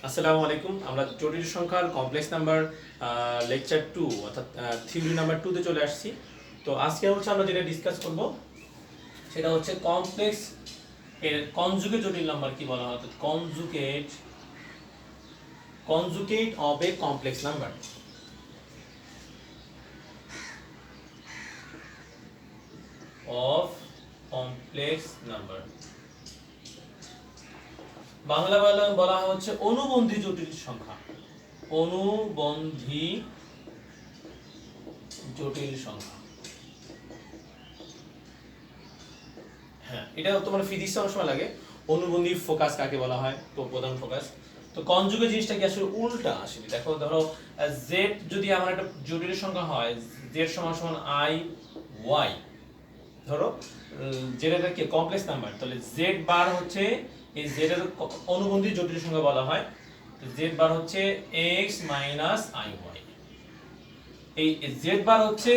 আসসালামু আলাইকুম। আমরা জটিল সংখ্যার কমপ্লেক্স নাম্বার লেকচার 2 অর্থাৎ থিওরি নাম্বার 2 তে চলে আসছি। তো আজকে হচ্ছে আমরা যেটা ডিসকাস করব সেটা হচ্ছে কমপ্লেক্স এর কনজুগেট জটিল নাম্বার কি বলা হয়, অর্থাৎ conjugate of A complex number. Of complex number Bangla বলা হচ্ছে অনুবন্ধী জটিল সংখ্যা। অনুবন্ধী জটিল সংখ্যা। হ্যাঁ, এটা তোমার ফিজিক্সে অনেক সময় লাগে। অনুবন্ধী ফোকাস কাকে বলা হয়, তো প্রধান ফোকাস। তো কনজুগেট জিনিসটা কি আসলে উল্টা আসলে। দেখো, ধরো জেড যদি আমার একটা জটিল সংখ্যা হয়, জেড সমান সমান আই ওয়াই, ধরো যেটা কি কমপ্লেক্স নাম্বার, তাহলে জেড বার হচ্ছে এই জেড এর অনুবন্ধী জটিল সংখ্যা বলা হয়। তো জেড বার হচ্ছে এক্স মাইনাস আই ওয়াই। এই জেড বার হচ্ছে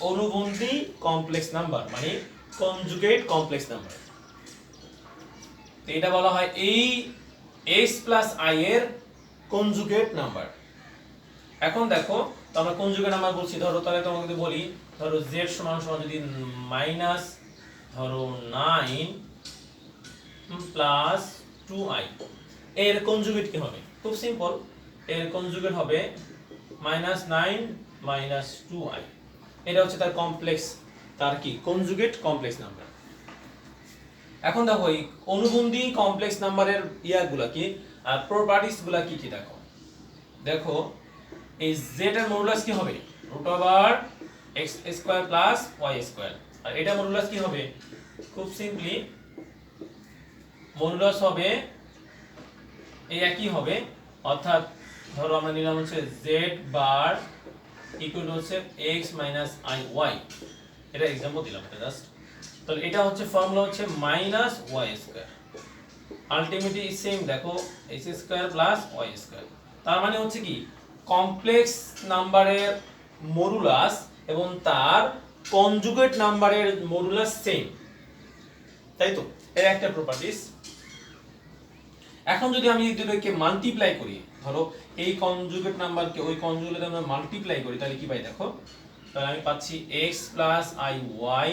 অনুবন্ধী কমপ্লেক্স নাম্বার, মানে কনজুগেট কমপ্লেক্স নাম্বার। তো এটা বলা হয় এই x প্লাস i এর কনজুগেট নাম্বার। এখন দেখো, তো আমরা কনজুগেট নাম্বার বলছি, ধরো তাহলে তোমাকে যদি বলি, ধরো z সমান সমান যদি মাইনাস ধরো 9 প্লাস 2i, এর কনজুগেট কি হবে? খুব সিম্পল, এর কনজুগেট হবে মাইনাস 9 মাইনাস 2i। এটা হচ্ছে তার কমপ্লেক্স, তার কি কনজুগেট কমপ্লেক্স নাম্বার। এখন দেখো এই অনুবন্ধী কমপ্লেক্স নাম্বারের ইয়াগুলা কি, প্রপার্টিস গুলা কি কি দেখো। দেখো এই z এর মডুলাস কি হবে? x square plus y square. আর এটা মডুলাস কি হবে? খুব সিম্পলি মডুলাস হবে এই একই হবে, অর্থাৎ ধরো আমরা নিলাম হচ্ছে z বার ইকুয়াল টু হচ্ছে x মাইনাস i y। এটা एग्जांपल দিলাম, এটা জাস্ট। তাহলে এটা হচ্ছে ফর্মুলা হচ্ছে minus Y square, ultimately same দেখো x square plus Y square. তার মানে হচ্ছে কি কমপ্লেক্স নাম্বারের মডুলাস এবং তার কনজুগেট নাম্বারের মডুলাস সেম, তাই তো? এর একটা প্রপার্টিস। এখন যদি আমি দুটোকে মাল্টিপ্লাই করি, ধরো এই কনজুগেট নাম্বারকে ওই কনজুগেটে আমরা মাল্টিপ্লাই করি, তাহলে কি পাই দেখো। তাহলে আমি পাচ্ছি x plus I Y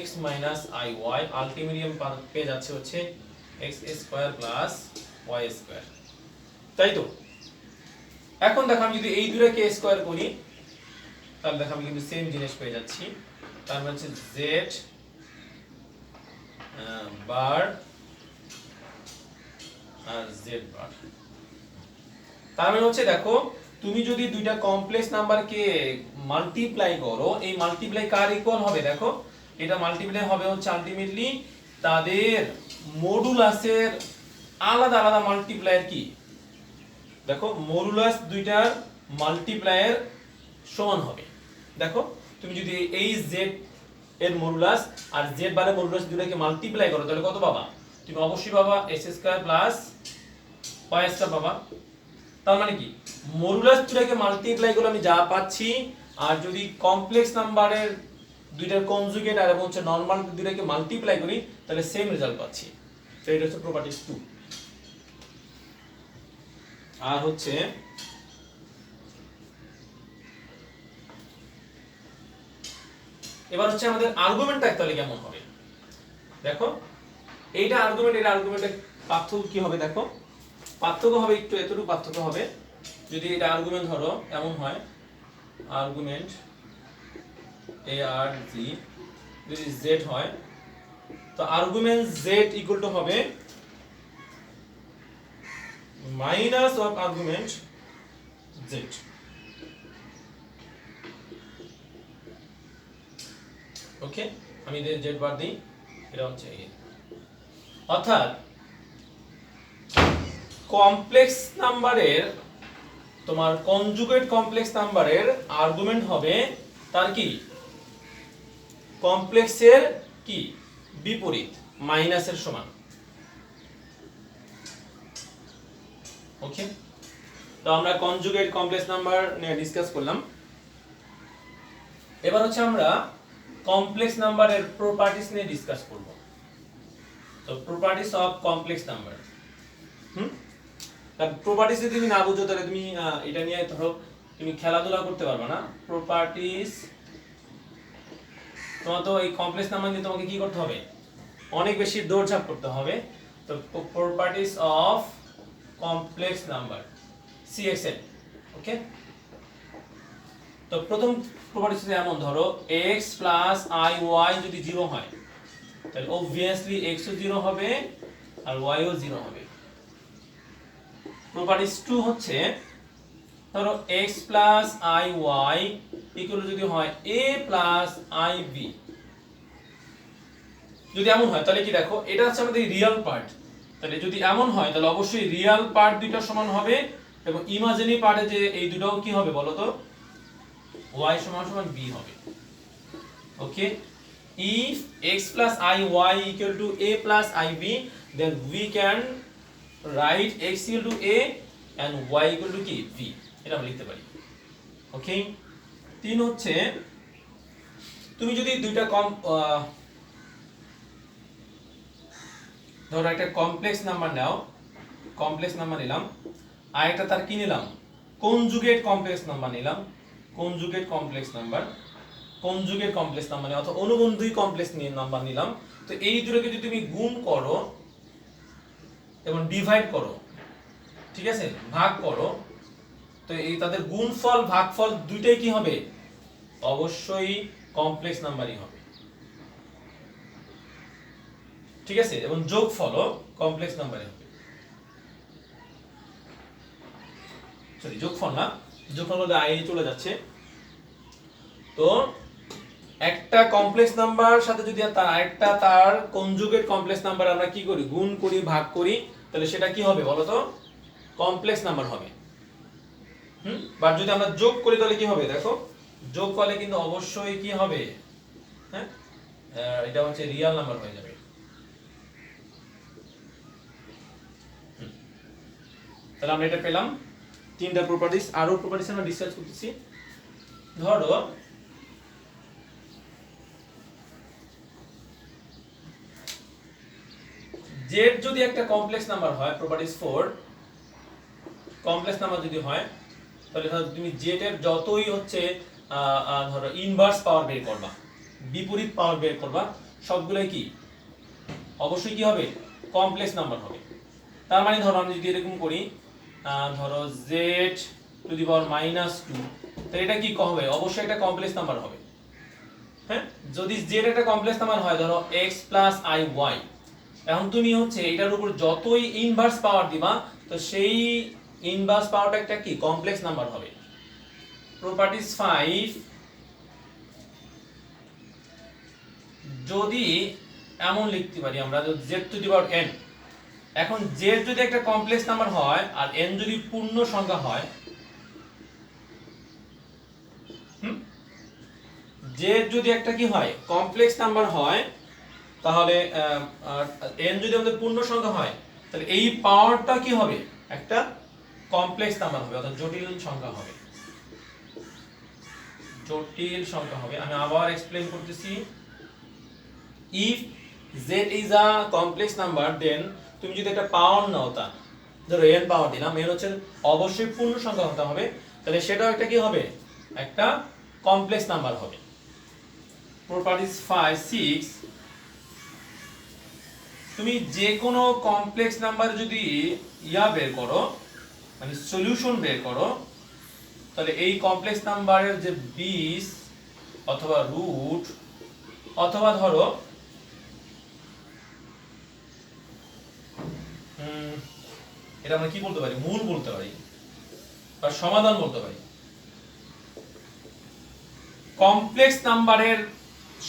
x minus I Y, ultimately আমি পেয়ে যাচ্ছে হচ্ছে x square plus y square, তাই তো? এখন দেখো আমি যদি এই দুটোকে স্কয়ার করি, তাহলে দেখো আমি কিন্তু সেম জিনিস পেয়ে যাচ্ছি। তার মানে হচ্ছে z বার আর z বার। তার মানে হচ্ছে দেখো, তুমি যদি দুইটা কমপ্লেক্স নাম্বারকে মাল্টিপ্লাই করো, এই মাল্টিপ্লাই কার ইকুয়াল হবে? দেখো এটা মাল্টিপ্লাই হবে হচ্ছে আলটিমেটলি তাদের মডুলাসের আলাদা আলাদা মাল্টিপ্লায়ার কি। দেখো মডুলাস দুইটার মাল্টিপ্লায়ার সমান হবে। দেখো তুমি যদি এই z এর মডুলাস আর z বারের মডুলাস দুটোকে মাল্টিপ্লাই করো, তাহলে কত পাবা? তুমি অবশ্যই পাবা x square plus y square পাবা। তার মানে কি মডুলাস দুটোকে মাল্টিপ্লাই করলে আমি যা পাচ্ছি, আর যদি কমপ্লেক্স নাম্বারের দুইটার কনজুগেট আর এবং হচ্ছে নরমাল দুটোকে মাল্টিপ্লাই করি, তাহলে সেম রেজাল্ট পাচ্ছি। তো এটা হচ্ছে প্রপার্টিস 2। আর হচ্ছে এবার হচ্ছে আমাদের আর্গুমেন্টটা তাহলে কেমন হবে দেখো। এইটা আর্গুমেন্ট, এর আর্গুমেন্টের পার্থক্য কি হবে দেখো। পার্থক্য হবে একটু এতটুকু পার্থক্য হবে। যদি এটা আর্গুমেন্ট ধরো এমন হয়, আর্গুমেন্ট এ আর জি যদি z হয়, তো আর্গুমেন্ট z ইকুয়াল টু হবে মাইনাস অফ আর্গুমেন্ট z। ওকে, আমি z বার দিই, এটা হচ্ছে a। অর্থাৎ কমপ্লেক্স নাম্বারের তোমার কনজুগেট কমপ্লেক্স নাম্বারের আর্গুমেন্ট হবে তার কি কমপ্লেক্সের কি বিপরীত, মাইনাসের সমান। ওকে, তো আমরা কনজুগেট কমপ্লেক্স নাম্বার নিয়ে ডিসকাস করলাম। এবার হচ্ছে আমরা কমপ্লেক্স নাম্বারের প্রপার্টিস নিয়ে ডিসকাস করব। তো প্রপার্টিস অফ কমপ্লেক্স নাম্বার। কারণ প্রপার্টিজ যদি তুমি না বুঝো তাহলে তুমি এটা নিয়ে ধরো তুমি খেলাধুলা করতে পারবে না। প্রপার্টিজ তোমার তো এই কমপ্লেক্স নাম্বার নিয়ে তোমাকে কি করতে হবে, অনেক বেশি দৌড়ঝাঁপ করতে হবে। তো properties of complex number CXN, ওকে। তো প্রথম প্রপার্টিজ এমন ধরো x + iy যদি 0 হয় তাহলে obviously x ও 0 হবে আর y ও 0 হবে। প্রপার্টিজ 2 হচ্ছে ধরো x + iy ইকুয়াল যদি হয় a + ib, যদি এমন হয় তাহলে কি দেখো এটা হচ্ছে আমাদের রিয়েল পার্ট, তাহলে যদি এমন হয় তাহলে অবশ্যই রিয়েল পার্ট দুটো সমান হবে এবং ইমাজিনারি পার্টে যে এই দুটোও কি হবে বলো তো, y = b হবে, ওকে। if x + iy equal to a + ib then we can write x equal to a and y equal to কি b, এটা আমরা লিখতে পারি, ওকে। 3 হচ্ছে তুমি যদি দুইটা ধরো একটা কমপ্লেক্স নাম্বার নাও, কমপ্লেক্স নাম্বার নিলাম, আর একটা তার কি নিলাম, কনজুগেট কমপ্লেক্স নাম্বার নিলাম, conjugate complex number, conjugate complex number অথবা অনুবন্ধী কমপ্লেক্স নাম্বার নিলাম। তো এই দুটোকে যদি তুমি গুণ করো এবং ডিভাইড করো, ঠিক আছে, ভাগ করো, তো এই তাদের গুণফল ভাগফল দুইটাই কি হবে, অবশ্যই কমপ্লেক্স নাম্বারই হবে, ঠিক আছে, এবং যোগফলও কমপ্লেক্স নাম্বারই হবে। সরি যোগফল না, যোগফল বলতে আই চলে যাচ্ছে। তো একটা কমপ্লেক্স নাম্বার সাথে যদি তার আরেকটা তার কনজুগেট কমপ্লেক্স নাম্বার আমরা কি করি, গুণ করি, ভাগ করি, তাহলে সেটা কি হবে বলো তো, কমপ্লেক্স নাম্বার হবে। বা যদি আমরা যোগ করি তাহলে কি হবে দেখো, যোগ করলে কিন্তু অবশ্যই কি হবে, হ্যাঁ এটা হচ্ছে রিয়েল নাম্বার হয়ে যাবে। তাহলে আমরা এটা পেলাম তিনটা প্রপার্টিজ। আরো প্রপার্টিজ আমরা ডিসকাস করতেছি। ধরো z যদি একটা কমপ্লেক্স নাম্বার হয়, প্রপার্টিজ 4 কমপ্লেক্স নাম্বার যদি হয় তাহলে ধরো তুমি z এর যতই হচ্ছে ধরো ইনভার্স পাওয়ার বের করবা, বিপরীত পাওয়ার বের করবা, সবগুলাই কি অবশ্যই কি হবে, কমপ্লেক্স নাম্বার হবে। তার মানে ধরো আমি যদি এরকম করি, ধরো z⁻2, তো এটা কি হবে, অবশ্যই একটা কমপ্লেক্স নাম্বার হবে, হ্যাঁ। যদি z একটা কমপ্লেক্স নাম্বার হয় ধরো x + iy, এখন তুমি হচ্ছে এটার উপর যতই ইনভার্স পাওয়ার দিবা তো সেই ইনভার্স পাওয়ারটা একটা কি কমপ্লেক্স নাম্বার হবে। প্রপার্টিজ 5 যদি এমন লিখতে পারি আমরা z⁴n, এখন z যদি একটা কমপ্লেক্স নাম্বার হয় আর n যদি পূর্ণ সংখ্যা হয়, z যদি একটা কি হয় কমপ্লেক্স নাম্বার হয়, তাহলে n যদি আমাদের পূর্ণ সংখ্যা হয় তাহলে এই পাওয়ারটা কি হবে, একটা কমপ্লেক্স নাম্বার হবে, অর্থাৎ জটিল সংখ্যা হবে, জটিল সংখ্যা হবে। আমি আবার এক্সপ্লেইন করতেছি। if z is a complex number then তুমি যদি একটা পাওয়ার নাও, তা ধরো n পাওয়ার দিলাম, n হচ্ছে অবশ্যই পূর্ণ সংখ্যা হতে হবে, তাহলে সেটাও একটা কি হবে, একটা কমপ্লেক্স নাম্বার হবে। প্রপার্টিজ 6 তুমি যে কোনো কমপ্লেক্স নাম্বার যদি বের করো, মানে সলিউশন বের করো, তাহলে এই কমপ্লেক্স নাম্বারের যে বেস অথবা রুট অথবা ধরো এটা আমরা কি বলতে পারি, মূল বলতে পারি বা সমাধান বলতে পারি। কমপ্লেক্স নাম্বারের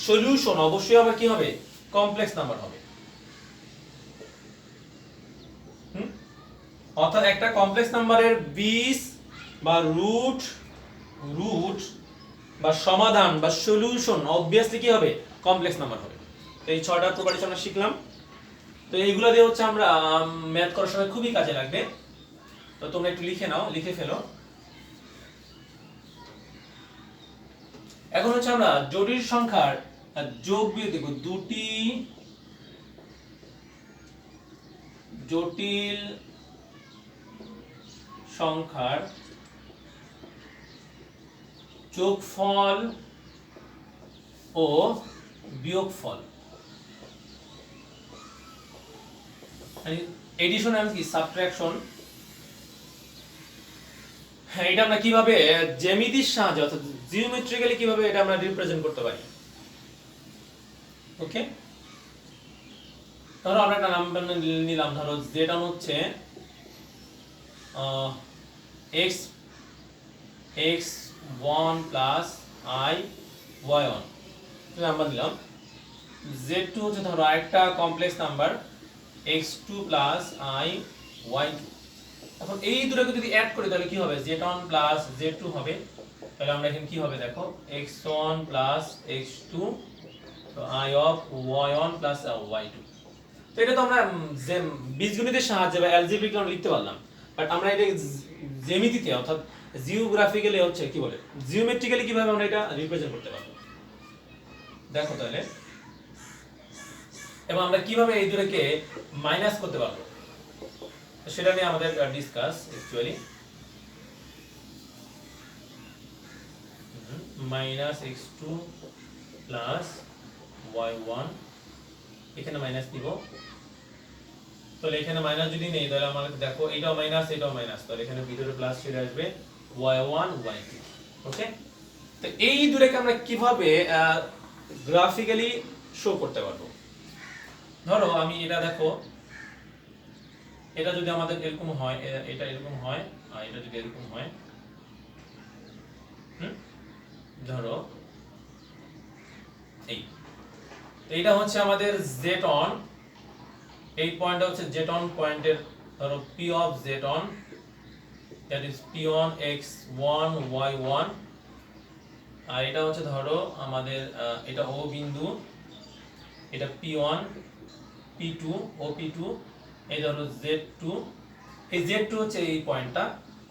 সলিউশন অবশ্যই আবার কি হবে, কমপ্লেক্স নাম্বার হবে। অর্থাৎ একটা কমপ্লেক্স নাম্বারের বেস বা রুট বা সমাধান বা সলিউশন অবভিয়াসলি কি হবে, কমপ্লেক্স নাম্বার হবে। তো এই 6টা প্রপার্টিজ আমরা শিখলাম। তো এইগুলো দিয়ে হচ্ছে আমরা ম্যাথ করার সময় খুবই কাজে লাগবে। তো তোমরা একটু লিখে নাও, লিখে ফেলো। এখন হচ্ছে আমরা জটিল সংখ্যার যোগ বিয়োগ দেখব। দুটি জটিল সংখ্যার যোগফল ও বিয়োগফল, এডিশন এন্ড কি সাবট্রাকশন। হ্যাঁ, এটা আমরা কিভাবে জ্যামিতির সাহায্যে অর্থাৎ জিওমেট্রিক্যালি কিভাবে এটা আমরা রিপ্রেজেন্ট করতে পারি। ওকে, ধরো আমরা একটা নাম্বার নিলাম, ধরো z1 হচ্ছে x1 plus i y1 number নিলাম। z2 হচ্ছে ধরো আরেকটা complex number x2 plus i y2। এখন এই দুটোকে যদি অ্যাড করি তাহলে কি হবে, z1 প্লাস z2 হবে। তাহলে আমরা এখানে কি হবে দেখো, x1 প্লাস x2 তো i of y1 plus y2। তো এটা তো আমরা বীজগণিতের সাহায্যে বা অ্যালজেব্রিক্যালি লিখতে পারলাম, বাট আমরা এটা জ্যামিতিতে অর্থাৎ জিওগ্রাফিক্যালি হচ্ছে কি বলে জিওমেট্রিক্যালি কিভাবে আমরা এটা রিপ্রেজেন্ট করতে পারবো দেখো তাহলে। এবং আমরা কিভাবে এই দুটোকে মাইনাস করতে পারবো সেটা নিয়ে আমাদের discuss actually. Minus x2 plus y1, এখানে মাইনাস দিব। তাহলে এখানে মাইনাস যদি নেই তাহলে আমাদের দেখো এটাও মাইনাস এটাও মাইনাস, তাহলে এখানে ভিতরে প্লাস চলে আসবে y1 y2। ওকে, তো এই দুটোকে আমরা কিভাবে গ্রাফিক্যালি শো করতে পারবো। ধরো আমি এটা দেখো, এটা যদি আমাদের এরকম হয়, এটা এরকম হয় আর এটা যদি এরকম হয়, ধরো এইটা হচ্ছে আমাদের z1, এই পয়েন্টটা হচ্ছে z1 পয়েন্টের ধরো p of z1 that is p1 x1 y1, আর এটা হচ্ছে ধরো আমাদের এটা o বিন্দু, এটা p1 p2 o p2, এই ধরো z2, এই z2 হচ্ছে এই পয়েন্টটা।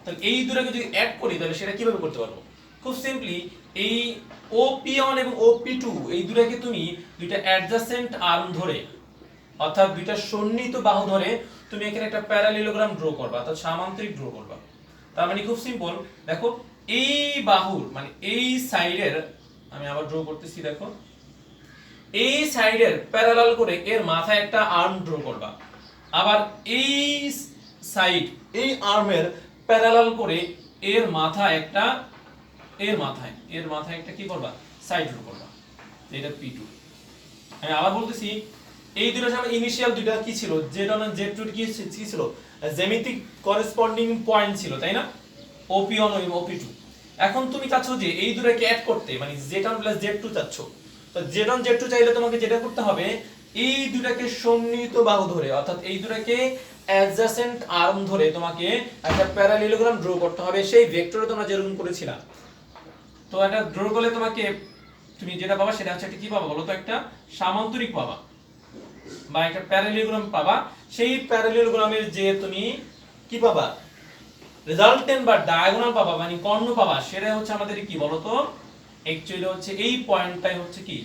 তাহলে এই দুটোকে যদি অ্যাড করি তাহলে সেটা কিভাবে করতে পারবো, খুব সিম্পলি এই OP1 এবং OP2 এই দুটোকে তুমি দুইটা অ্যাডজাসেন্ট আর্ম ধরে অর্থাৎ দুইটা সন্নিহিত বাহু ধরে তুমি এখানে একটা প্যারালেলোগ্রাম ড্র করবা অর্থাৎ সামান্তরিক ড্র করবা। তার মানে খুব সিম্পল, দেখো এই বাহুর মানে এই সাইডের, আমি আবার ড্র করতেছি, দেখো এই সাইডের প্যারালাল করে এর মাথায় একটা আর্ম ড্র করবা, আবার এই সাইড এই আর্মের প্যারালাল করে এর মাথায় একটা এর মাথায় একটা কি করবা, সাইড ড্র করবা, এটা P2। আমি আবার বলতেছি, এই দুটোর সামনে ইনিশিয়াল দুটো কি ছিল, z1 আর z2 কি ছিল, জ্যামিতিক করেসপন্ডিং পয়েন্ট ছিল, তাই না, OP1 এবং OP2। এখন তুমি চাচ্ছ যে এই দুটোকে অ্যাড করতে, মানে z1 প্লাস z2 চাচ্ছ, তো z1 z2 চাইলে তোমাকে যেটা করতে হবে, এই দুটোকে সন্নিহিত বাহু ধরে অর্থাৎ এই দুটোকে অ্যাডজাসেন্ট আর্ম ধরে তোমাকে একটা প্যারালেলোগ্রাম ড্র করতে হবে, সেই ভেক্টরে তোমরা যেরকম করেছিলা। তো এটা ড্র করলে তোমাকে তুমি যেটা পাবা সেটা হচ্ছে কি পাবা বলো তো, একটা সামান্তরিক পাবা বা একটা প্যারালেলোগ্রাম পাবা। সেই প্যারালেলোগ্রামের যে তুমি কি পাবা, রেজাল্টেন্ট বা ডায়াগোনাল পাবা মানে কর্ণ পাবা, সেটা হচ্ছে আমাদের কি বলতো, অ্যাকচুয়ালি হচ্ছে এই পয়েন্টটাই হচ্ছে কি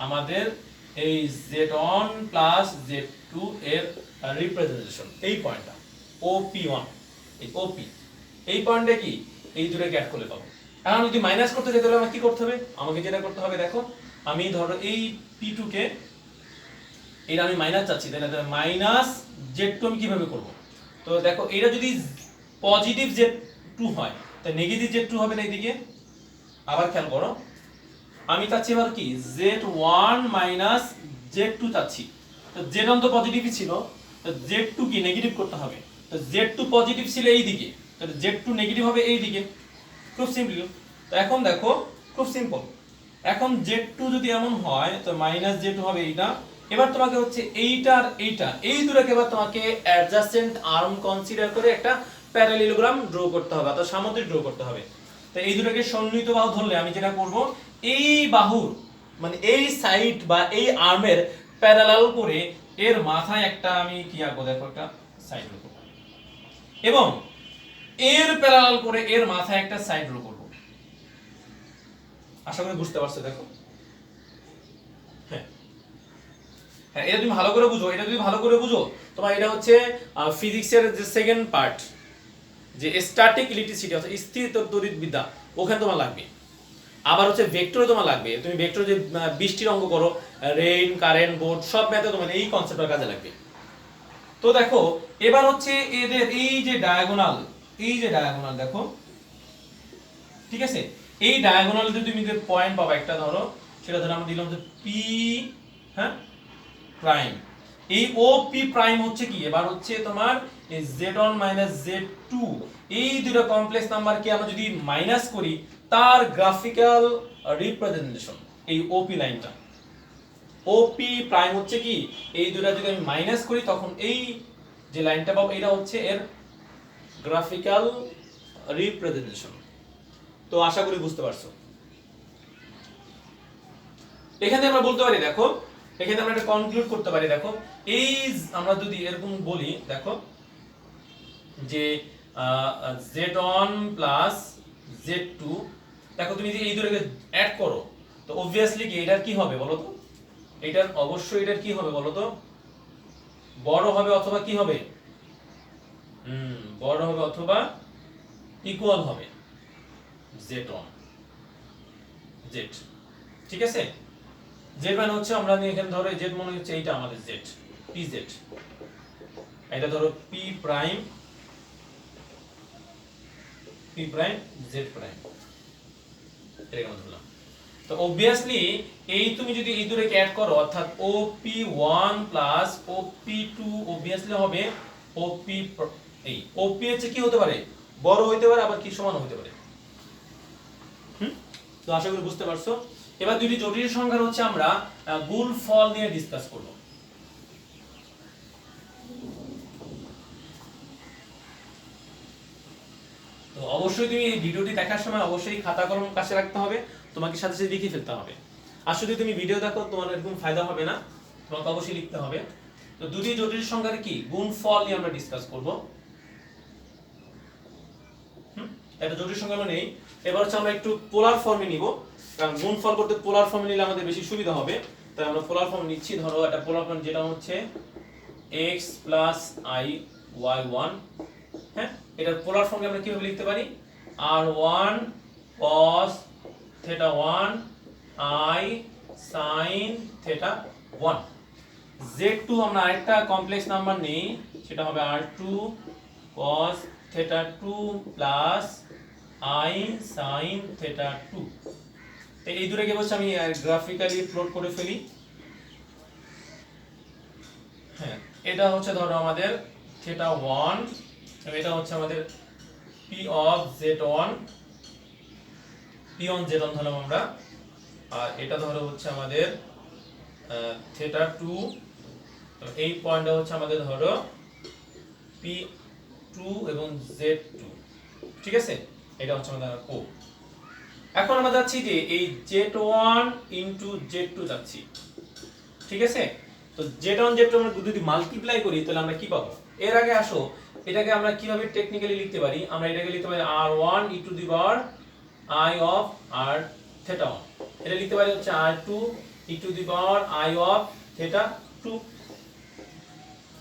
আমাদের এই z1 প্লাস z2 এর রিপ্রেজেন্টেশন, এই পয়েন্টটা OP1, এই OP এই পয়েন্টে কি এই দুটোকে অ্যাড করলে পাবো। এখন যদি মাইনাস করতে চাই তাহলে আমাকে কি করতে হবে, আমাকে যেটা করতে হবে দেখো, আমি ধরো এই P2 কে এটা আমি মাইনাস চাচ্ছি, তাহলে মাইনাস z2 আমি কিভাবে করব। তো দেখো এটা যদি পজিটিভ z2 হয় তাহলে নেগেটিভ z2 হবে না এইদিকে। আবার খেয়াল করো, আমি চাচ্ছি এবার কি z1 মাইনাস z2 চাচ্ছি, তো z1 তো পজিটিভই ছিল, তো z2 কি নেগেটিভ করতে হবে, তো z2 পজিটিভ ছিল এই দিকে, তাহলে z2 নেগেটিভ হবে এই দিকে, খুব সিম্পল। তো এখন দেখো খুব সিম্পল, এখন z2 যদি এমন হয় তো মাইনাস z2 হবে এইটা। এবার তোমাকে হচ্ছে এইটা আর এইটা এই দুটোকে এবার তোমাকে অ্যাডজাসেন্ট আর্ম কনসিডার করে একটা প্যারালেলোগ্রাম ড্র করতে হবে অর্থাৎ সামান্তরিক ড্র করতে হবে। তো এই দুটোকে সন্নিহিত বাহু ধরলে আমি যেটা করব, এই বাহুর মানে এই সাইড বা এই আর্মের প্যারালাল করে এর মাথায় একটা আমি কি আঁকবো, দেখো একটা সাইড ড্র করব এবং এর প্যারালাল করে এর মাথায় একটা সাইড ড্র করব। আশা করি বুঝতে পারছো। দেখো হ্যাঁ হ্যাঁ, এটা তুমি ভালো করে বুঝো, এটা যদি ভালো করে বুঝো তোমার এটা হচ্ছে ফিজিক্সের যে সেকেন্ড পার্ট, যে স্ট্যাটিক ইলেকট্রিসিটি অর্থাৎ স্থির তড়িৎবিদ্যা ওখানে তোমার লাগবে। আবার হচ্ছে ভেক্টরে তোমার লাগবে, তুমি ভেক্টর যে বৃষ্টির অঙ্ক করো, রেইন, কারেন্ট, বোর্ড সব ম্যাথে তোমার এই কনসেপ্টটা কাজে লাগবে। তো দেখো এবার হচ্ছে এদের এই যে ডায়াগোনাল দেখো, ঠিক আছে, এই ডায়াগোনাল যদি তুমি যে পয়েন্ট পাবা একটা, ধরো সেটা ধরো আমরা দিলাম যে পি, হ্যাঁ, প্রাইম। এই ও পি প্রাইম হচ্ছে কি, এবার হচ্ছে তোমার এই z1 z2 এই দুটো কমপ্লেক্স নাম্বারকে আমরা যদি মাইনাস করি তার গ্রাফিক্যাল রিপ্রেজেন্টেশন এই ওপি লাইনটা। ওপি প্রাইম হচ্ছে কি, এই দুটো যদি আমি মাইনাস করি তখন এই যে লাইনটা পাবো এটা হচ্ছে এর গ্রাফিক্যাল রিপ্রেজেন্টেশন। তো আশা করি বুঝতে পারছো। এখানে আমরা বলতে পারি, দেখো এখানে আমরা একটা কনক্লুড করতে পারি, দেখো এই আমরা যদি এরকম বলি, দেখো যে z1 প্লাস z2, দেখো তুমি যদি এই দুটোকে অ্যাড করো তো অবভিয়াসলি কি এটার কি হবে বলো তো, এটার অবশ্যই এটার কি হবে বলো তো, বড় হবে অথবা কি হবে, বড় হবে অথবা ইকুয়াল হবে z1 z, ঠিক আছে। z মানে হচ্ছে আমরা এখানে ধরো z মনে হচ্ছে এইটা আমাদের z, pz, এটা ধরো p প্রাইম z প্রাইম, এরকম ধরলাম। তো অবভিয়াসলি এই তুমি যদি এই দুটোকে অ্যাড করো অর্থাৎ op1 প্লাস op2 অবভিয়াসলি হবে op, এই op হচ্ছে কি হতে পারে, বড় হতে পারে আবার কি সমান হতে পারে। তো আশা করি বুঝতে পারছো। এবার দুটি জটিল সংখ্যার হচ্ছে আমরা গুণফল নিয়ে ডিসকাস করব। তো অবশ্যই তুমি এই ভিডিওটি দেখার সময় অবশ্যই খাতা কলম কাছে রাখতে হবে, তোমাকে সাথে সাথে লিখে ফেলতে হবে। আর যদি তুমি ভিডিও দেখো তোমার এরকম ফায়দা হবে না, তোমাকে অবশ্যই লিখতে হবে। তো দুটি জটিল সংখ্যার কি গুণফল নিয়ে আমরা ডিসকাস করব। এটা জটিল সংখ্যা নেই, এবার হচ্ছে আমরা একটু পোলার ফর্মে নিব, কারণ গুণফল করতে পোলার ফর্মে নিলে আমাদের বেশি সুবিধা হবে। তাই আমরা পোলার ফর্ম নিচ্ছি। ধরো একটা পোলার ফর্ম যেটা হচ্ছে x i y1, হ্যাঁ, এটার পোলার ফর্মে আমরা কিভাবে লিখতে পারি, r1 cos θ1 i sin θ1। z2 আমরা আরেকটা কমপ্লেক্স নাম্বার নেই, সেটা হবে r2 cos θ2 plus i sin θ2। তো এই দুটোকে বলছি আমি গ্রাফিক্যালি প্লট করে ফেলি। হ্যাঁ, এটা হচ্ছে ধরো আমাদের θ1, এটা হচ্ছে আমাদের p of z1, p on z1 ধরলাম আমরা, আর এটা ধরো হচ্ছে আমাদের θ2, তো এই পয়েন্টটা হচ্ছে আমাদের ধরো p2 এবং z2, ঠিক আছে, এটা হচ্ছে আমাদের ও। এখন আমরা যাচ্ছি যে এই z1 ইনটু z2 যাচ্ছি, ঠিক আছে। তো z1 z2 আমরা যদি মাল্টিপ্লাই করি তাহলে আমরা কি পাবো, এর আগে আসো এটাকে আমরা কিভাবে টেকনিক্যালি লিখতে পারি, আমরা এটাকে লিখতে পারি r1 e two the power i of r θ1, এটা লিখতে পারি হচ্ছে r2 e two the power i of θ2।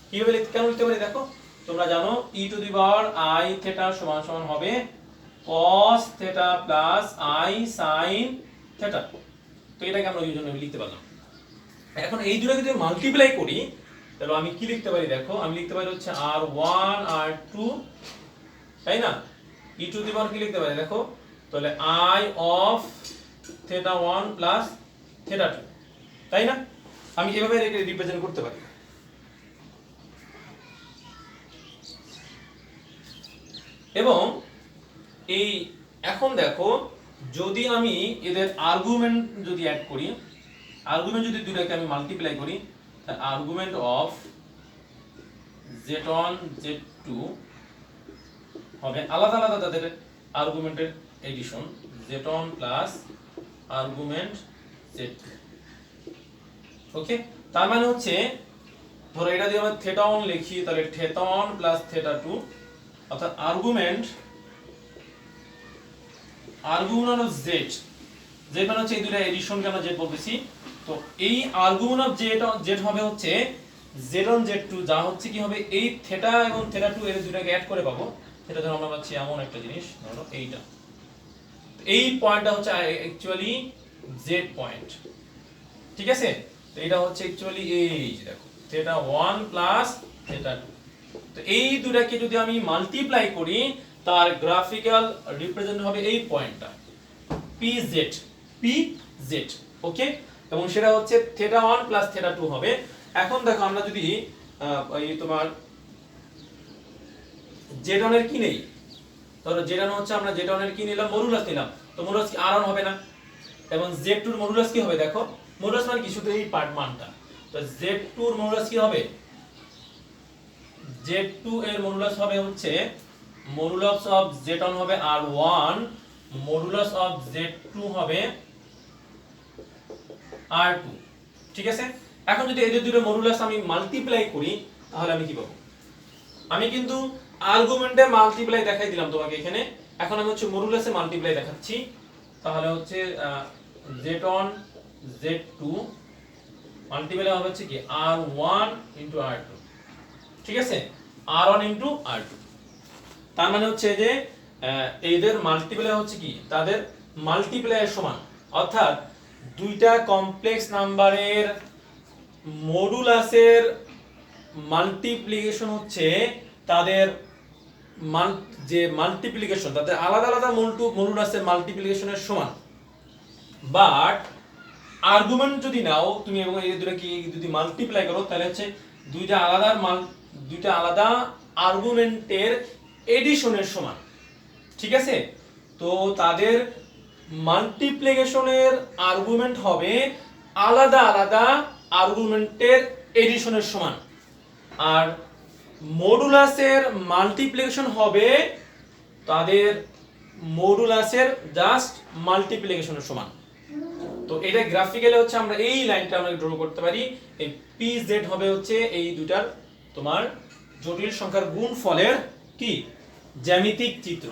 কিভাবে কেন লিখতে পারি দেখো, তোমরা জানো e two the power i θ সমান সমান হবে cos θ প্লাস i sin θ। তো এটাকে আমরা এই জন্য লিখতে পারলাম। এখন এই দুটোকে যদি মাল্টিপ্লাই করি তাহলে আমি কি লিখতে পারি দেখো, আমি লিখতে পারি হচ্ছে r1 r2, তাই না, e টু দি পাওয়ার কি লিখতে পারি দেখো, তাহলে i of θ1 প্লাস θ2, তাই না, আমি এভাবে এটাকে রিপ্রেজেন্ট করতে পারি। এবং এই এখন দেখো যদি আমি এদের আর্গুমেন্ট যদি অ্যাড করি, আর্গুমেন্ট যদি দুটোকে আমি মাল্টিপ্লাই করি, তাহলে আর্গুমেন্ট অফ z1 z2 হবে আলাদা আলাদা তাদের আর্গুমেন্টের addition, z1 plus argument z2। ওকে, তার মানে হচ্ছে ধরো এটা যদি আমরা θ1 লিখি তাহলে θ1 প্লাস θ2, অর্থাৎ আর্গুমেন্ট অফ z, z মানে হচ্ছে এই দুটো এডিশনকে আমরা z বলতেছি। তো এই আর্গুমেন্ট অফ z হবে হচ্ছে z1 z2, যা হচ্ছে কি হবে এই θ এবং θ2 এর দুটোকে অ্যাড করে পাবো, এটা ধরো আমরা পাচ্ছি এমন একটা জিনিস, ধরো এইটা, এই পয়েন্টটা হচ্ছে অ্যাকচুয়ালি জেড পয়েন্ট, ঠিক আছে। তো এটা হচ্ছে অ্যাকচুয়ালি এই যে দেখো থিটা 1 প্লাস থিটা 2। তো এই দুটাকে যদি আমি মাল্টিপ্লাই করি তার গ্রাফিক্যাল রিপ্রেজেন্ট হবে এই পয়েন্টটা PZ, PZ, ওকে। এবং সেটা হচ্ছে থিটা 1 প্লাস থিটা 2 হবে। এখন দেখো আমরা যদি এই তোমার Z1 এর কি নেই, ধরো Z1 হচ্ছে আমরা Z1 এর কি নিলাম, মডুলাস নিলাম, তো মডুলাস কি R1 হবে না, এবং Z2 এর মডুলাস কি হবে, দেখো মডুলাস মানে কি শুধু এই পার্ট মানটা, তো Z2 এর মডুলাস কি হবে, Z2 এর মডুলাস হবে হচ্ছে মডুলাস অফ Z1 হবে R1, মডুলাস অফ Z2 হবে R2, ঠিক আছে। এখন যদি এদের দুটো মডুলাস আমি মাল্টিপ্লাই করি তাহলে আমি কি পাবো, আমি কিন্তু আর্গুমেন্টে মাল্টিপ্লাই দেখাই দিলাম তোমাকে এখানে, এখন আমি হচ্ছে মডুলাসে মাল্টিপ্লাই দেখাচ্ছি, তাহলে হচ্ছে Z1 Z2 মাল্টিপ্লাই হবে হচ্ছে কি R1 ইনটু R2, ঠিক আছে, R1 ইনটু R2। তার মানে হচ্ছে যে এদের মাল্টিপ্লাই হচ্ছে কি তাদের মাল্টিপ্লাইয়ের সমান, অর্থাৎ দুইটা কমপ্লেক্স নাম্বারের মডুলাসের মাল্টিপ্লিকেশন হচ্ছে তাদের যে মাল্টিপ্লিকেশন তাদের আলাদা আলাদা মডুলাসের মাল্টিপ্লিকেশনের সমান। বাট আর্গুমেন্ট যদি নাও তুমি এবং এই দুটোকে যদি মাল্টিপ্লাই করো তাহলে হচ্ছে দুইটা আলাদা আর্গুমেন্টের এডিশনের সমান, ঠিক আছে। তো তাদের মাল্টিপ্লিকেশনের আর্গুমেন্ট হবে আলাদা আলাদা আর্গুমেন্টের এডিশনের সমান, আর মডুলাসের মাল্টিপ্লিকেশন হবে তাদের মডুলাসের জাস্ট মাল্টিপ্লিকেশনের সমান। তো এটা গ্রাফিক্যালি হচ্ছে আমরা এই লাইনটা আমরা ড্র করতে পারি, এই PZ হবে হচ্ছে এই দুটার তোমার জটিল সংখ্যার গুণফলের কি জ্যামিতিক চিত্র,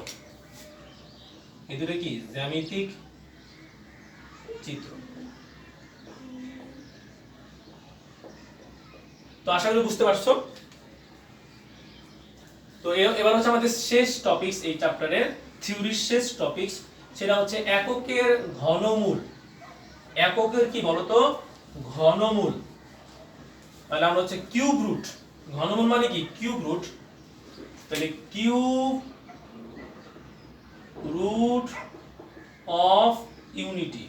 এই দুটো কি জ্যামিতিক চিত্র। তো আশা করি বুঝতে পারছো। তো এবার হচ্ছে আমাদের শেষ টপিকস এই চ্যাপ্টারের থিওরির শেষ টপিকস, সেটা হচ্ছে এককের ঘনমূল। এককের কি বলতো ঘনমূল, তাহলে আমরা হচ্ছে কিউব রুট, ঘনমূল মানে কি কিউব রুট, তাহলে cube root of unity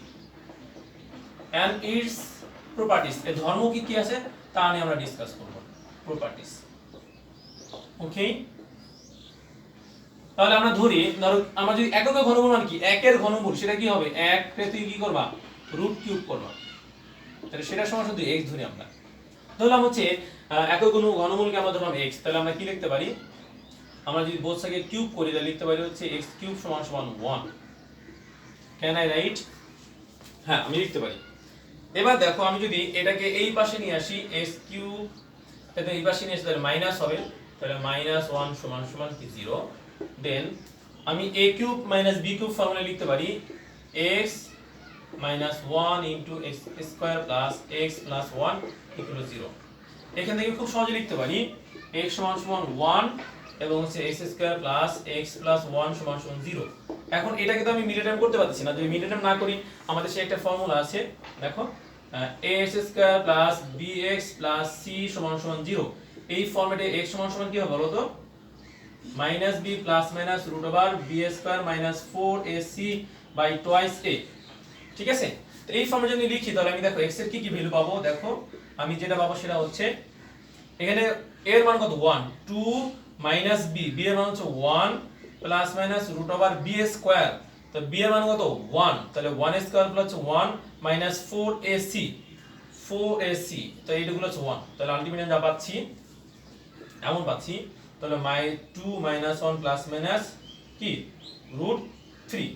and its properties, এর ধর্ম কি কি আছে তা নিয়ে আমরা ডিসকাস করব, প্রপার্টিজ, ওকে। তাহলে আমরা ধরি আমরা যদি এককের ঘনমূল মানে কি একের ঘনমূল, সেটা কি হবে এক কে তুই কি করবা রুট কিউব করবা, তাহলে সেটা সমান শুধু x ধরি আমরা, ধরলাম হচ্ছে একক ঘনমূলকে আমরা ধরলাম x, তাহলে আমরা কি লিখতে পারি, আমরা যদি বোথ সাইডে কিউব করি তাহলে লিখতে পারি হচ্ছে x কিউব সমান সমান 1, ক্যান আই রাইট, হ্যাঁ আমি লিখতে পারি। এবার দেখো আমি যদি এটাকে এই পাশে নিয়ে আসি x কিউব, তাহলে এই পাশে নিয়ে আসলে তাহলে মাইনাস হবে, তাহলে -1 সমান সমান কি 0, দেন আমি a cube minus b cube formula লিখতে পারি x minus 1 into x square plus x plus 1 equal to 0। এখান থেকে খুব সহজে লিখতে পারি x সমান সমান 1 এবং হচ্ছে x square plus x plus 1 সমান সমান 0। এখন এটাকে তো আমি মিডল টার্ম করতে পারতেছি না, যদি মিডল টার্ম না করি আমাদের সেই একটা ফর্মুলা আছে, দেখো ax square plus bx plus c সমান সমান 0। এই ফরম্যাটে x সমান সমান কি হবে বলো তো, minus b plus minus root over b square minus 4ac by twice a, ঠিক আছে। তো এই ফর্মে যদি লিখি তাহলে আমি দেখো x এর কি কি ভ্যালু পাবো, দেখো আমি যেটা পাবো সেটা হচ্ছে এখানে a এর মান কত 1, 2 মাইনাস b, b এর মান হচ্ছে 1 plus minus root over b square, তো b এর মান কত 1, তাহলে 1 square plus 1 minus 4ac, 4ac, তো এইগুলো হচ্ছে 1, তাহলে আলটিমেটলি যা পাচ্ছি এমন পাচ্ছি, তাহলে 2 মাইনাস 1 প্লাস মাইনাস কি রুট 3,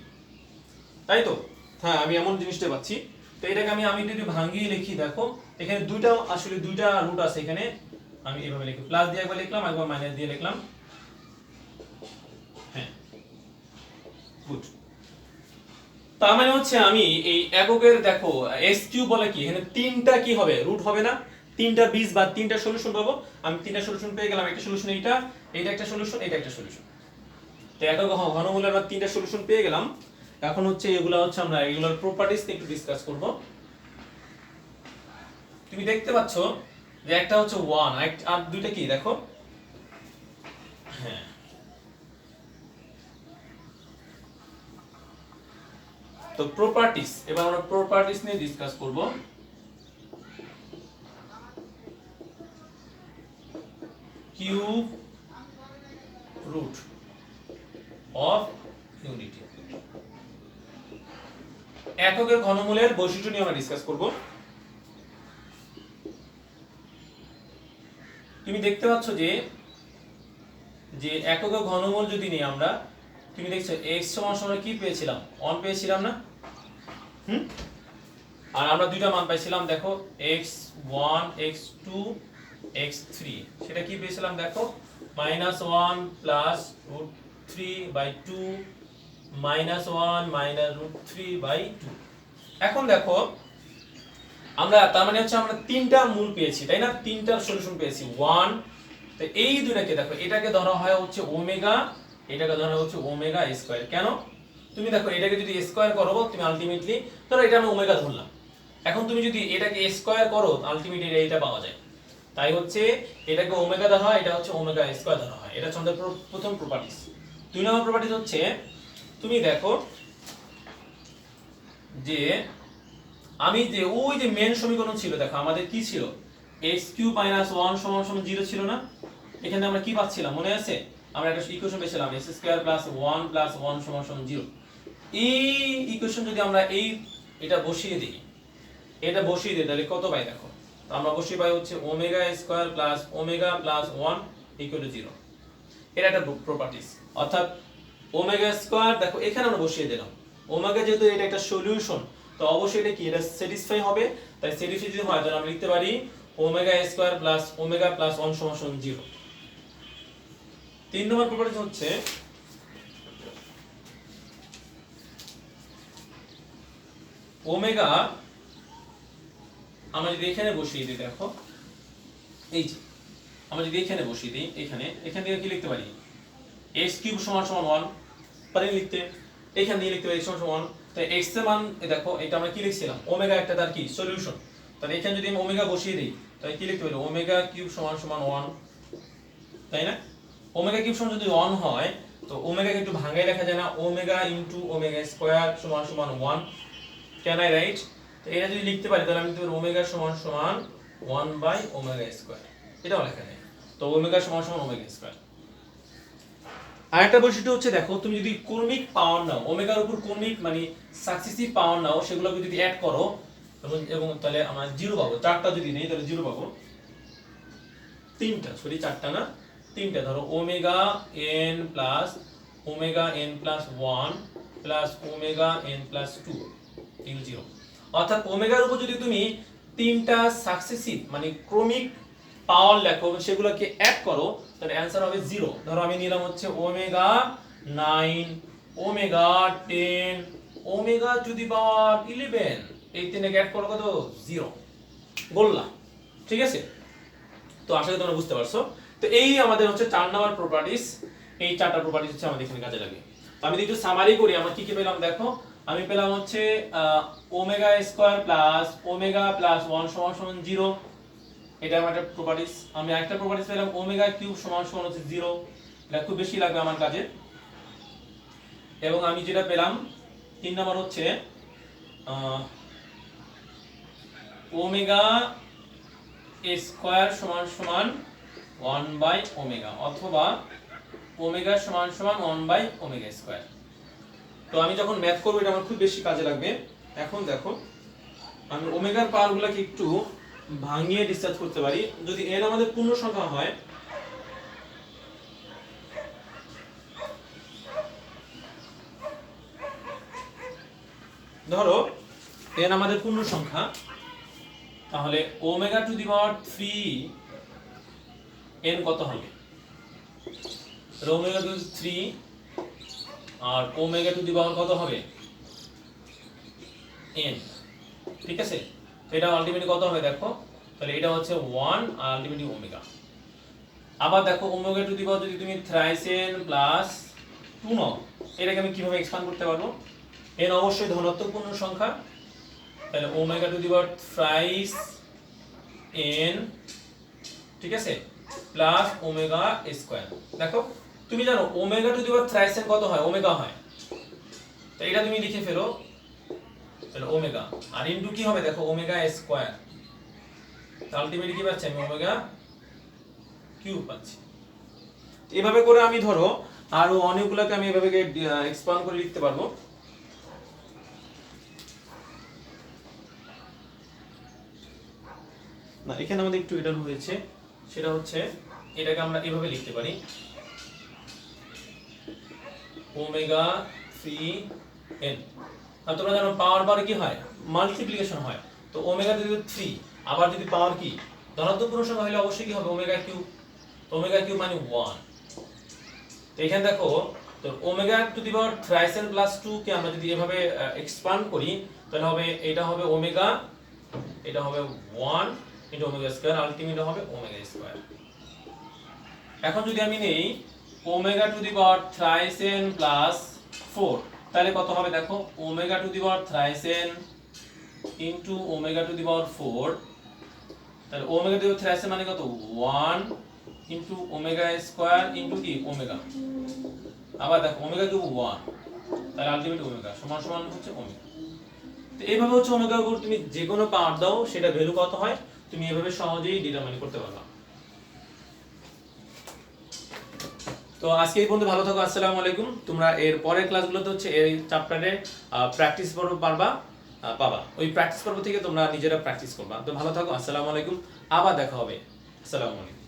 তাই তো, হ্যাঁ আমি এমন জিনিসটা পাচ্ছি। তো এটাকে আমি যদি ভাঙিয়ে লিখি, দেখো এখানে আসলে দুইটা রুট আছে, এখানে আমি এইভাবে লিখি, প্লাস দিয়ে একবার লিখলাম একবার মাইনাস দিয়ে লিখলাম, হ্যাঁ গুড। তার মানে হচ্ছে আমি এই এককের দেখো x কিউব বলে কি এখানে তিনটা কি হবে রুট হবে না, তিনটা বীজ বা তিনটা সলিউশন পাবো, আমি তিনটা সলিউশন পেয়ে গেলাম, একটা সলিউশন এইটা একটা সলিউশন, এইটা একটা সলিউশন, তো একক ঘনমূলের আমরা তিনটা সলিউশন পেয়ে গেলাম। এখন হচ্ছে এগুলা হচ্ছে আমরা এগুলোর প্রপার্টিজ নিয়ে একটু ডিসকাস করব। তুমি দেখতে পাচ্ছ যে একটা হচ্ছে 1 আর দুইটা কি দেখো, হ্যাঁ তো প্রপার্টিজ, এবার আমরা প্রপার্টিজ নিয়ে ডিসকাস করব। কিউব রুট অফ ইউনিটি, এককের ঘনমূলের বৈশিষ্ট্য নিয়ে আমরা ডিসকাস করব। তুমি দেখতে পাচ্ছ যে এককের ঘনমূল যদি নিই আমরা, তুমি দেখছো x সমান কি পেয়েছিলাম, 1 পেয়েছিলাম না? আর আমরা দুইটা মান পাইছিলাম দেখো, x1 x2 x3, সেটা কি পেয়েছিলাম দেখো, -1 প্লাস √3/2 -1 মাইনাস √3/2। এখন দেখো আমরা তার মানে হচ্ছে আমরা তিনটা মূল পেয়েছি তাই না, তিনটা সলিউশন পেয়েছি 1। তো এই দুটাকে দেখো, এটাকে ধরা হয় হচ্ছে ওমেগা, এটাকে ধরা হয় হচ্ছে ওমেগা স্কয়ার। কেন? তুমি দেখো এটাকে যদি স্কয়ার করো তুমি আলটিমেটলি, ধরো এটা আমি ওমেগা ধরলাম, এখন তুমি যদি এটাকে স্কয়ার করো আলটিমেটলি এটা পাওয়া যায়। তাই হচ্ছে এটাকে ওমেগা ধরা হয়, এটা হচ্ছে ওমেগা স্কয়ার ধরা হয়। এটা হচ্ছে আমাদের প্রথম প্রপার্টিজ। দুই নম্বর প্রপার্টিজ হচ্ছে তুমি দেখো যে আমি যে ওই যে মেন সমীকরণ ছিল, দেখো আমাদের কি ছিল, x³ - 1 = 0 ছিল না? এখানে আমরা কি পাচ্ছিলাম মনে আছে, আমরা একটা ইকুয়েশন পেয়েছিলাম x² + 1 + 1 = 0। এই ইকুয়েশন যদি আমরা এটা বসিয়ে দিই, তাহলে কত পাই দেখো, তো আমরা বসিয়ে পাই হচ্ছে omega square plus omega plus 1 = 0। এটা একটা প্রপার্টিজ, অর্থাৎ ওমেগা স্কয়ার দেখো এখানে আমরা বসিয়ে দিলাম, ওমেগা যেহেতু এটা একটা সলিউশন, তো অবশ্যই এটা কি, এটা স্যাটিসফাই হবে। তাই স্যাটিসফাই যদি হয় তাহলে আমরা লিখতে পারি omega square plus omega plus 1 = 0। তিন নম্বর প্রপার্টি হচ্ছে ওমেগা, আমরা যদি এখানে বসিয়ে দিই দেখো, এই যে আমরা যদি এখানে বসিয়ে দিই, এখান থেকে কি লিখতে পারি, x³ = 1 পারি লিখতে, এখান দিয়ে লিখতে পারি x = 1। তো x এর মান দেখো, এটা আমরা কি লিখছিলাম, ওমেগা একটা তার কি সলিউশন, তাহলে এখানে যদি আমি ওমেগা বসিয়ে দিই তাহলে কি লিখতে পারি, ওমেগা³ = 1, তাই না? ওমেগা³ যদি 1 হয় তো ওমেগাকে একটু ভাঙাই লেখা যায় না, omega into omega square = 1। Can I right? তো এটা যদি লিখতে পারি তাহলে আমি লিখতে পারি ওমেগা = 1/ওমেগা², এটাও লেখা যায়। তো ওমেগা = ওমেগা স্কয়ার। আরেকটা বৈশিষ্ট্য হচ্ছে দেখো, তুমি যদি কর্ণিক পাওয়ার নাও, ওমেগার উপর কর্ণিক মানে সাকসেসিভ পাওয়ার নাও, সেগুলোকে যদি অ্যাড করো এবং তাহলে আমরা 0 পাবো। চারটা যদি নেই তাহলে 0 পাবো। চারটা না, তিনটা ধরো omega n plus omega n plus 1 plus omega n plus 2 0। অর্থাৎ ওমেগার উপর যদি তুমি তিনটা সাকসেসিভ মানে ক্রমিক পাওয়ার লেখো, সেগুলোকে অ্যাড করো, তাহলে অ্যানসার হবে 0। ধরো আমি নিলাম হচ্ছে omega 9, omega 10, omega to the power 11, এই তিনটাকে অ্যাড করো কত, 0 বললাম। ঠিক আছে, তো আশা করি তোমরা বুঝতে পারছো। তো এই আমাদের হচ্ছে 4 নাম্বার প্রপার্টিজ, এই চারটা প্রপার্টিজ হচ্ছে আমাদের এখানে কাজে লাগে। তো আমি একটু সামারি করি, আমরা কি কি পেলাম দেখো, আমি পেলাম হচ্ছে omega square plus omega plus 1 = 0, এটা আমার একটা প্রপার্টিজ। আমি আরেকটা প্রপার্টিজ পেলাম ওমেগা³ = হচ্ছে 0, এটা খুব বেশি লাগবে আমার কাজে। এবং আমি যেটা পেলাম 3 নাম্বার হচ্ছে ওমেগা স্কয়ার = 1/ওমেগা, অথবা ওমেগা = 1/ওমেগা²। তো আমি যখন ম্যাথ করব এটা আমার খুব বেশি কাজে লাগবে। এখন দেখো আমি ওমেগার পাওয়ারগুলোকে একটু ভাঙিয়ে ডিসকাস করতে পারি। যদি n আমাদের পূর্ণ সংখ্যা হয়, ধরো n আমাদের পূর্ণ সংখ্যা, তাহলে omega to the power 3 n কত হবে, ওমেগা টু 3 আর ওমেগা টু দি পাওয়ার কত হবে, n। ঠিক আছে, তো এটা আলটিমেটলি কত হবে দেখো, তাহলে এটা হচ্ছে 1 আর আলটিমেটলি ওমেগা। আবার দেখো ওমেগা টু দি পাওয়ার যদি তুমি থ্রাইস n প্লাস 2 নং, এটাকে আমি কিভাবে এক্সপ্যান্ড করতে পারবো? n অবশ্যই ধনাত্মক পূর্ণ সংখ্যা, তাহলে omega to the power thrice n, ঠিক আছে, প্লাস ওমেগা স্কয়ার। দেখো তুমি জানো omega to the power thrice n কত হয়? ওমেগা হয়। তো এটা তুমি লিখে ফেলো, তাহলে ওমেগা আর ইনটু কি হবে? দেখো ওমেগা স্কয়ার, আলটিমেটলি কি পাচ্ছি আমি? ওমেগা কিউব পাচ্ছি। এভাবে করে আমি ধরো আরো অনেকগুলোকে আমি এভাবে এক্সপ্যান্ড করে লিখতে পারবো। না, এখানে আমাদের একটু এরর হয়েছে, সেটা হচ্ছে এটাকে আমরা এভাবে লিখতে পারি, ওমেগা 3n। আর তোমরা জানো পাওয়ার বারে কি হয়? মাল্টিপ্লিকেশন হয়। তো ওমেগা যদি 3, আবার যদি পাওয়ার কি ধনাত্মক পূর্ণ সংখ্যা হলে অবশ্যই কি হবে? Omega cube. তো ওমেগা কিউব মানে 1। তো এখানে দেখো, তো omega to the power thrice n plus 2 কে আমরা যদি এভাবে এক্সপ্যান্ড করি, তাহলে হবে এটা হবে ওমেগা, এটা হবে 1 ইনটু ওমেগা স্কয়ার, আলটিমেট হবে ওমেগা স্কয়ার। এখন যদি আমি নেই omega to the power thrice n plus 4, তাহলে কত হবে? দেখো omega to the power thrice n into omega to the power 4, তাহলে omega to the power thrice n মানে কত? 1 ইনটু ওমেগা স্কয়ার ইনটু কি? ওমেগা। আবার দেখো ওমেগা কিউব 1, তাহলে আলটিমেট ওমেগা সমান সমান হচ্ছে ওমেগা। তো এইভাবে হচ্ছে ওমেগার উপর তুমি যে কোনো পাওয়ার দাও, সেটা ভ্যালু কত হয় তুমি এভাবে সহজেই ডিটারমাইন করতে পারবা। তো আজকে এই পর্যন্ত, ভালো থাকো, আসসালামু আলাইকুম। তোমরা এর পরের ক্লাসগুলোতে হচ্ছে এই চ্যাপ্টারে প্র্যাকটিস পর্ব পাবা। ওই প্র্যাকটিস পর্ব থেকে তোমরা নিজেরা প্র্যাকটিস করবা। তো ভালো থাকো, আসসালামু আলাইকুম, আবার দেখা হবে, আসসালামু আলাইকুম।